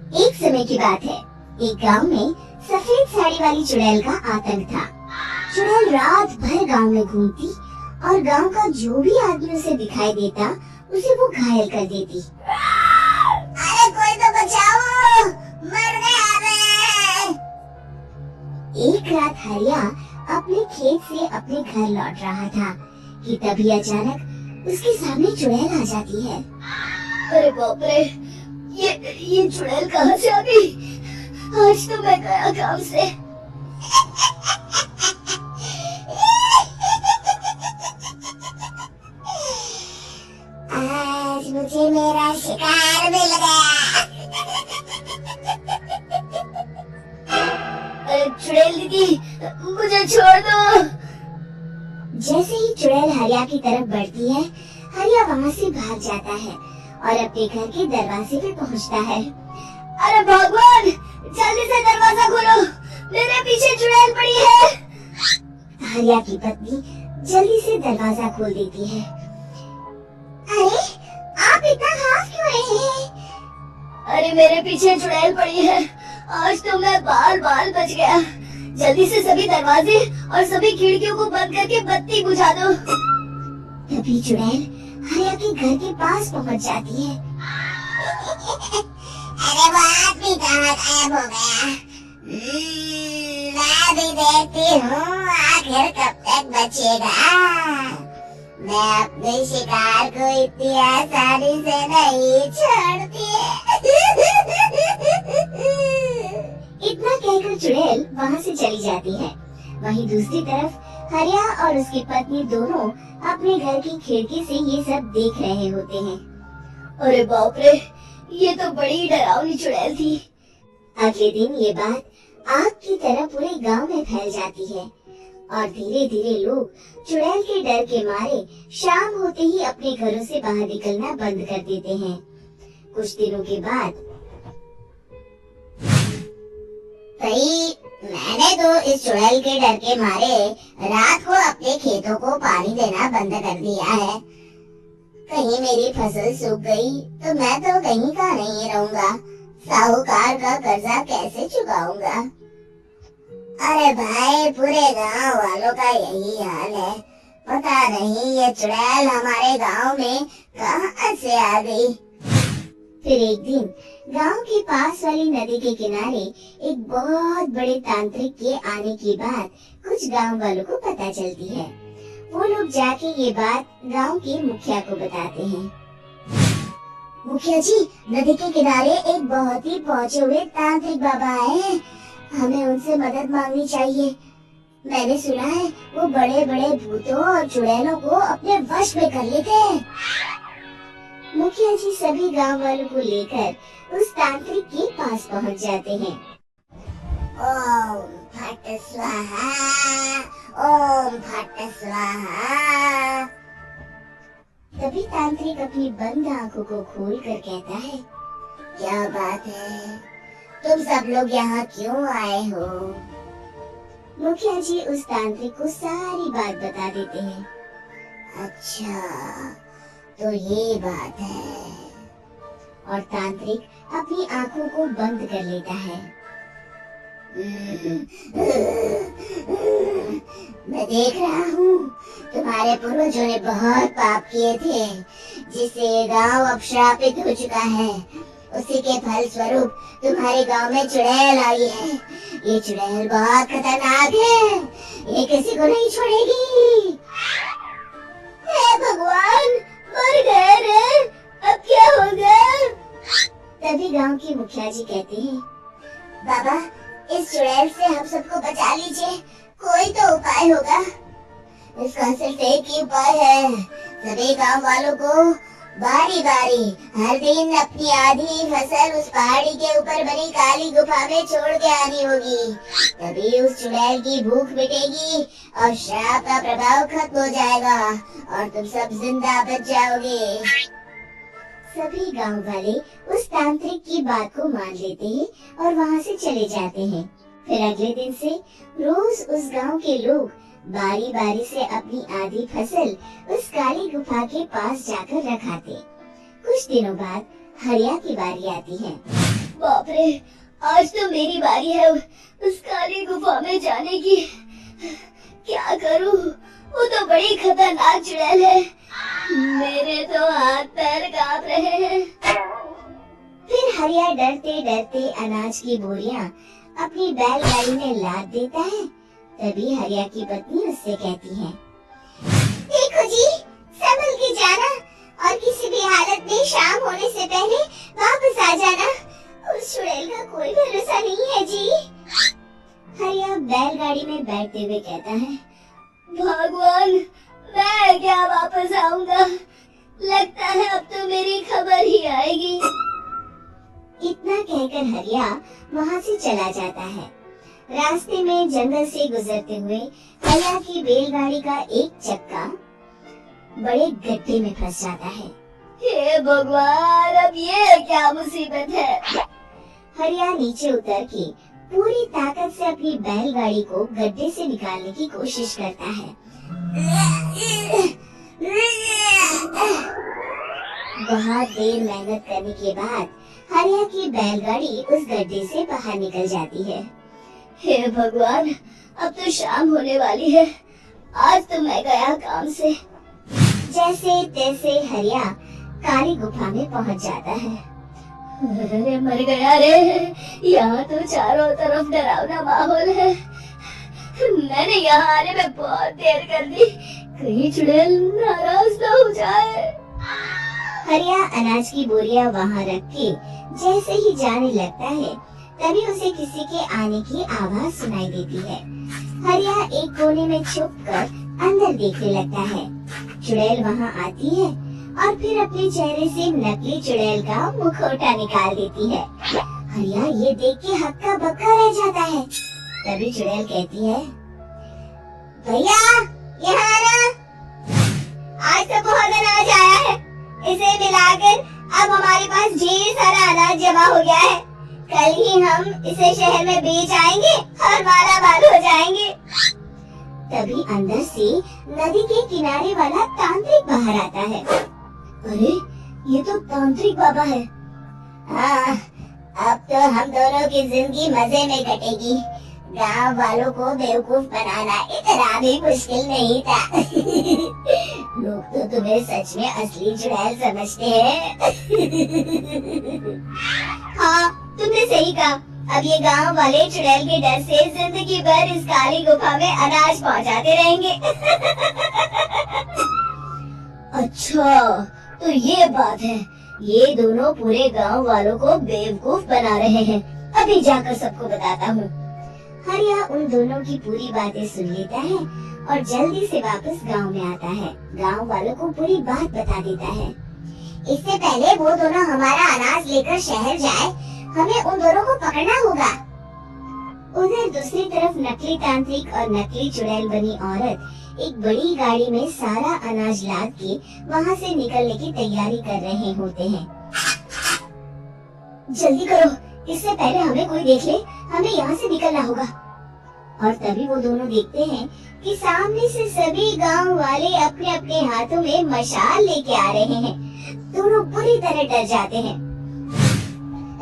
एक समय की बात है। एक गांव में सफेद साड़ी वाली चुड़ैल का आतंक था। चुड़ैल रात भर गांव में घूमती और गांव का जो भी आदमी उसे दिखाई देता उसे वो घायल कर देती। अरे कोई तो बचाओ, मर गया मैं। एक रात हरिया अपने खेत से अपने घर लौट रहा था कि तभी अचानक उसके सामने चुड़ैल आ जाती है। अरे बाप रे, ये चुड़ैल कहाँ से आ गई? आज तो मैं गया काम से। आज मुझे मेरा शिकार मिल गया। अरे चुड़ैल दीदी, मुझे छोड़ दो। जैसे ही चुड़ैल हरिया की तरफ बढ़ती है, हरिया वहाँ से भाग जाता है और अपने घर के दरवाजे पे पहुँचता है। अरे भगवान, जल्दी से दरवाजा खोलो, मेरे पीछे चुड़ैल पड़ी है। हरिया की पत्नी जल्दी से दरवाजा खोल देती है। अरे आप इतना हाफ क्यों रहे हैं? अरे मेरे पीछे चुड़ैल पड़ी है, आज तो मैं बाल बाल बच गया। जल्दी से सभी दरवाजे और सभी खिड़कियों को बंद करके बत्ती बुझा दो। तभी चुड़ैल हरिया के घर के पास पहुँच जाती है। अरे वो आदमी कहाँ गायब हो गया? मैं भी देखती हूँ आखिर कब तक बचेगा। मैं अपने शिकार को इतनी आसानी से नहीं छोड़ती। इतना कहकर चुड़ैल वहाँ से चली जाती है। वहीं दूसरी तरफ हरिया और उसकी पत्नी दोनों अपने घर की खिड़की से ये सब देख रहे होते हैं। अरे बाप रे, ये तो बड़ी डरावनी चुड़ैल थी। अगले दिन ये बात आग की तरह पूरे गांव में फैल जाती है और धीरे धीरे लोग चुड़ैल के डर के मारे शाम होते ही अपने घरों से बाहर निकलना बंद कर देते हैं। कुछ दिनों के बाद भाई, मैंने तो इस चुड़ैल के डर के मारे रात को अपने खेतों को पानी देना बंद कर दिया है। कहीं मेरी फसल सूख गई तो मैं तो कहीं का नहीं रहूंगा। साहूकार का कर्जा कैसे चुकाऊंगा? अरे भाई, पूरे गांव वालों का यही हाल है। पता नहीं ये चुड़ैल हमारे गांव में कहां से आ गई। फिर एक दिन गांव के पास वाली नदी के किनारे एक बहुत बड़े तांत्रिक के आने की बात कुछ गांव वालों को पता चलती है। वो लोग जाके ये बात गांव के मुखिया को बताते हैं। मुखिया जी, नदी के किनारे एक बहुत ही पहुंचे हुए तांत्रिक बाबा आए हैं। हमें उनसे मदद मांगनी चाहिए। मैंने सुना है वो बड़े बड़े भूतों और चुड़ैलों को अपने वश में कर लेते हैं। मुखिया जी सभी गांव वालों को लेकर उस तांत्रिक के पास पहुंच जाते हैं। ओम फट स्वाहा, ओम फट स्वाहा। तभी तांत्रिक अपनी बंद आंखों को खोलकर कहता है, क्या बात है, तुम सब लोग यहाँ क्यों आए हो? मुखिया जी उस तांत्रिक को सारी बात बता देते हैं। अच्छा, तो ये बात है। और तांत्रिक अपनी आंखों को बंद कर लेता है। मैं देख रहा हूँ तुम्हारे पूर्वजों ने बहुत पाप किए थे, जिससे ये गांव अब श्रापित हो चुका है। उसी के फल स्वरूप तुम्हारे गांव में चुड़ैल आई है। ये चुड़ैल बहुत खतरनाक है, ये किसी को नहीं छोड़ेगी। हे भगवान, मर गए रे, अब क्या होगा? तभी गांव के मुखिया जी कहते हैं, बाबा, इस चुड़ैल से हम सबको बचा लीजिए, कोई तो उपाय होगा। इसका सिर्फ एक ही उपाय है, सभी गांव वालों को बारी बारी हर दिन अपनी आधी फसल उस पहाड़ी के ऊपर बनी काली गुफा में छोड़ के आनी होगी। तभी उस चुड़ैल की भूख मिटेगी और श्राप का प्रभाव खत्म हो जाएगा और तुम सब जिंदा बच जाओगे। सभी गांव वाले उस तांत्रिक की बात को मान लेते हैं और वहाँ से चले जाते हैं। फिर अगले दिन से रोज उस गांव के लोग बारी बारी से अपनी आधी फसल उस काली गुफा के पास जाकर रखाते। कुछ दिनों बाद हरिया की बारी आती है। बाप रे, आज तो मेरी बारी है उस काली गुफा में जाने की। क्या करूं? वो तो बड़ी खतरनाक चुड़ैल है। मेरे तो हाथ पैर कांप रहे हैं। फिर हरिया डरते डरते अनाज की बोरियां अपनी बैलगाड़ी में लाद देता है। तभी हरिया की पत्नी उससे कहती है, देखो जी, संभल के जाना और किसी भी हालत में शाम होने से पहले वापस आ जाना। उस चुड़ैल का कोई भरोसा नहीं है जी। हरिया बैलगाड़ी में बैठते हुए कहता है, भगवान, मैं क्या वापस आऊंगा? लगता है अब तो मेरी खबर ही आएगी। इतना कहकर हरिया वहाँ से चला जाता है। रास्ते में जंगल से गुजरते हुए हरिया की बैलगाड़ी का एक चक्का बड़े गड्ढे में फंस जाता है। हे भगवान, अब ये क्या मुसीबत है? हरिया नीचे उतर के पूरी ताकत से अपनी बैलगाड़ी को गड्ढे से निकालने की कोशिश करता है। बहुत देर मेहनत करने के बाद हरिया की बैलगाड़ी उस गड्ढे से बाहर निकल जाती है। हे भगवान, अब तो शाम होने वाली है। आज तो मैं गया काम से। जैसे तैसे हरिया काली गुफा में पहुंच जाता है। अरे मर गया रे, यहाँ तो चारों तरफ डरावना माहौल है। मैंने यहाँ आने में बहुत देर कर दी, कहीं चुड़ैल नाराज ना हो जाए। हरिया अनाज की बोरियां वहाँ रख के जैसे ही जाने लगता है, तभी उसे किसी के आने की आवाज सुनाई देती है। हरिया एक कोने में छुपकर अंदर देखने लगता है। चुड़ैल वहाँ आती है और फिर अपने चेहरे से नकली चुड़ैल का मुखौटा निकाल देती है। हरिया ये देख के हक्का बक्का रह जाता है। तभी चुड़ैल कहती है, भैया यहाँ आना, आज तो बहुत अनाज आया है। इसे मिलाकर अब हमारे पास ढेर सारा अनाज जमा हो गया है। कल ही हम इसे शहर में बेच आएंगे और माला माल हो जाएंगे। तभी अंदर से नदी के किनारे वाला तांत्रिक बाहर आता है। अरे, ये तो तांत्रिक बाबा है। हाँ, अब तो हम दोनों की जिंदगी मजे में कटेगी। गांव वालों को बेवकूफ बनाना इतना भी मुश्किल नहीं था। लोग तो तुम्हें सच में असली चुड़ैल समझते हैं। हाँ, तुमने सही कहा। अब ये गांव वाले चुड़ैल के डर से जिंदगी भर इस काली गुफा में अनाज पहुंचाते रहेंगे। अच्छा, तो ये बात है। ये दोनों पूरे गांव वालों को बेवकूफ बना रहे हैं। अभी जाकर सबको बताता हूँ। हरिया उन दोनों की पूरी बातें सुन लेता है और जल्दी से वापस गांव में आता है। गांव वालों को पूरी बात बता देता है। इससे पहले वो दोनों हमारा अनाज लेकर शहर जाए, हमें उन दोनों को पकड़ना होगा। उधर दूसरी तरफ नकली तांत्रिक और नकली चुड़ैल बनी औरत एक बड़ी गाड़ी में सारा अनाज लाद के वहाँ से निकलने की तैयारी कर रहे होते हैं। जल्दी करो, इससे पहले हमें कोई देख ले। हमें यहाँ से निकलना होगा। और तभी वो दोनों देखते हैं कि सामने से सभी गांव वाले अपने अपने हाथों में मशाल लेके आ रहे हैं। दोनों बुरी तरह डर जाते हैं।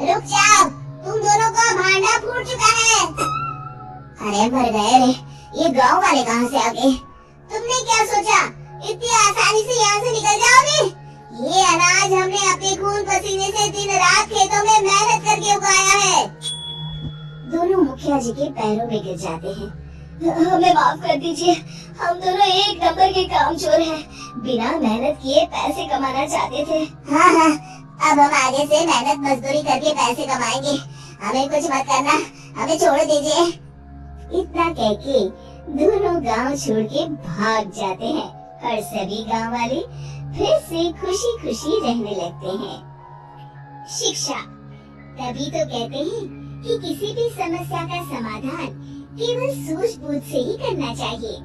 रुक जाओ, तुम दोनों का भांडा फूट चुका है। अरे मर गए रे, ये गांव वाले कहाँ से आ गए? तुमने क्या सोचा इतनी आसानी से यहाँ से निकल जाओगे? ये अनाज हमने अपने खून पसीने से दिन रात खेतों में मेहनत करके उगाया है। दोनों मुखिया जी के पैरों में गिर जाते हैं। हमें माफ कर दीजिए, हम दोनों एक नंबर के कामचोर हैं। बिना मेहनत किए पैसे कमाना चाहते थे। हाँ, अब हम आगे से मेहनत मजदूरी करके पैसे कमाएंगे। हमें कुछ मत करना, हमें छोड़ दीजिए। इतना कह के दोनों गांव छोड़ के भाग जाते हैं और सभी गांव वाले फिर से खुशी खुशी रहने लगते हैं। शिक्षा, तभी तो कहते हैं कि किसी भी समस्या का समाधान केवल सूझबूझ से ही करना चाहिए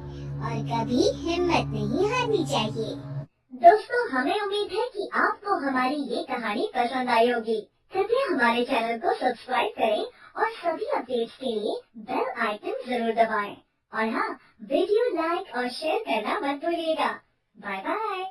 और कभी हिम्मत नहीं हारनी चाहिए। दोस्तों, हमें उम्मीद है कि आपको हमारी ये कहानी पसंद आई होगी। कृपया हमारे चैनल को सब्सक्राइब करें और सभी अपडेट्स के लिए बेल आइकन जरूर दबाएं। और हाँ, वीडियो लाइक और शेयर करना मत भूलिएगा। Bye bye.